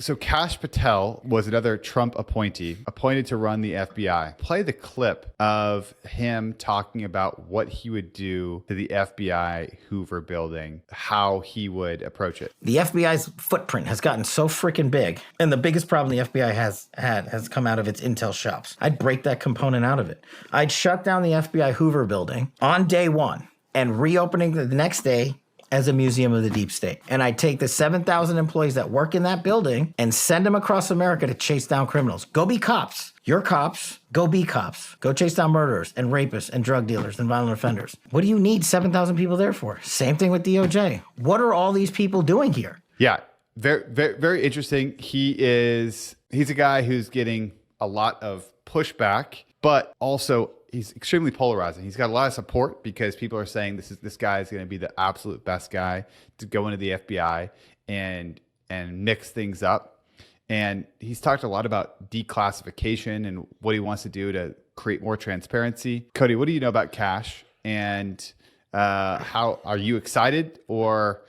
So Kash Patel was another Trump appointee appointed to run the FBI. Play the clip of him talking about what he would do to the FBI Hoover building, how he would approach it. The FBI's footprint has gotten so freaking big, and the biggest problem the FBI has come out of its intel shops. I'd break that component out of it. I'd shut down the FBI Hoover building on day one and reopening the next day as a museum of the deep state. And I'd take the 7,000 employees that work in that building and send them across America to chase down criminals. Go be cops. You're cops. Go be cops. Go chase down murderers and rapists and drug dealers and violent offenders. What do you need 7,000 people there for? Same thing with DOJ. What are all these people doing here? Yeah, very, very, very interesting. He's a guy who's getting a lot of pushback, but also he's extremely polarizing. He's got a lot of support because people are saying this guy is going to be the absolute best guy to go into the FBI and mix things up. And he's talked a lot about declassification and what he wants to do to create more transparency. Cody, what do you know about Kash? And how are you excited or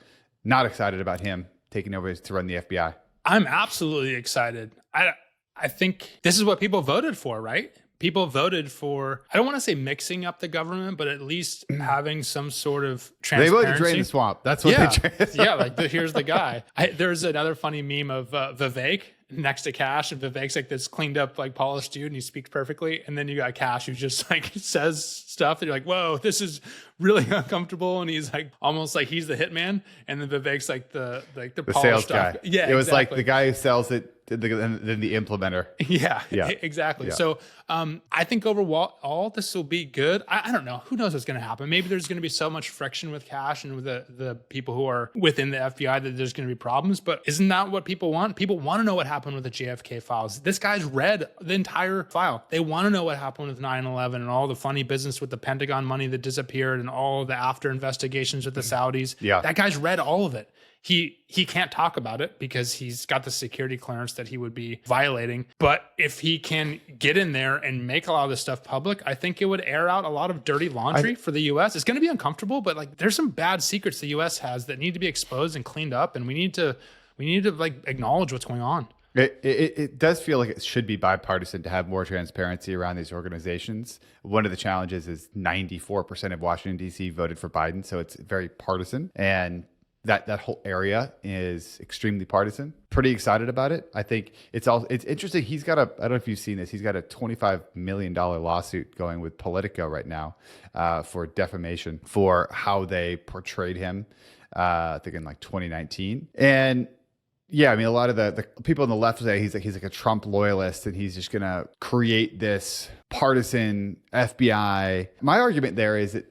not excited about him taking over to run the FBI? I'm absolutely excited. I think this is what people voted for, right? People voted for, I don't want to say mixing up the government, but at least having some sort of transparency. They voted to drain the swamp. That's what they Yeah, like here's the guy. There's another funny meme of Vivek next to Kash, and Vivek's like this cleaned up, like polished dude, and he speaks perfectly. And then you got Kash who just like says stuff that you're like, whoa, this is really uncomfortable. And he's like almost like he's the hitman, and then Vivek's like the sales stuff. guy. Yeah, it was like the guy who sells it than the implementer. Yeah, exactly. Yeah. So I think overall this will be good. I don't know. Who knows what's going to happen? Maybe there's going to be so much friction with Kash and with the people who are within the FBI that there's going to be problems. But isn't that what people want? People want to know what happened with the JFK files. This guy's read the entire file. They want to know what happened with 9/11 and all the funny business with the Pentagon money that disappeared and all the after investigations with the Saudis. Yeah. That guy's read all of it. He can't talk about it because he's got the security clearance that he would be violating. But if he can get in there and make a lot of this stuff public, I think it would air out a lot of dirty laundry for the U.S. It's going to be uncomfortable, but like there's some bad secrets the U.S. has that need to be exposed and cleaned up, and we need to like acknowledge what's going on. It does feel like it should be bipartisan to have more transparency around these organizations. One of the challenges is 94% of Washington, D.C. voted for Biden, so it's very partisan. And that whole area is extremely partisan. Pretty excited about it. I think it's interesting. He's got I don't know if you've seen this. He's got a $25 million lawsuit going with Politico right now for defamation for how they portrayed him. I think in like 2019. And yeah, I mean, a lot of the people on the left say he's like a Trump loyalist and he's just going to create this partisan FBI. My argument there is that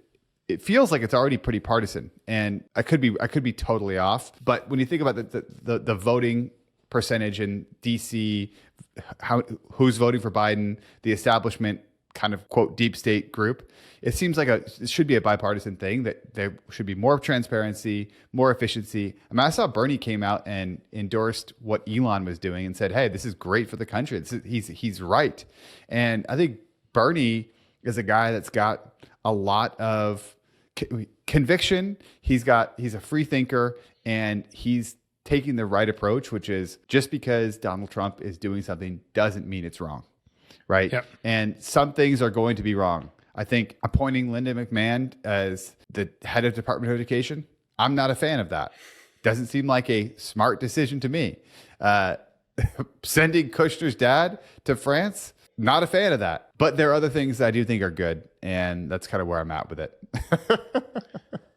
it feels like it's already pretty partisan, and I could be totally off. But when you think about the voting percentage in DC, who's voting for Biden, the establishment kind of quote deep state group, it seems like it should be a bipartisan thing, that there should be more transparency, more efficiency. I mean, I saw Bernie came out and endorsed what Elon was doing and said, "Hey, this is great for the country. He's right." And I think Bernie is a guy that's got a lot of conviction. He's a free thinker, and he's taking the right approach, which is just because Donald Trump is doing something doesn't mean it's wrong, right? Yep. And some things are going to be wrong. I think appointing Linda McMahon as the head of Department of Education, I'm not a fan of that. Doesn't seem like a smart decision to me. Sending Kushner's dad to France, not a fan of that. But there are other things that I do think are good, and that's kind of where I'm at with it.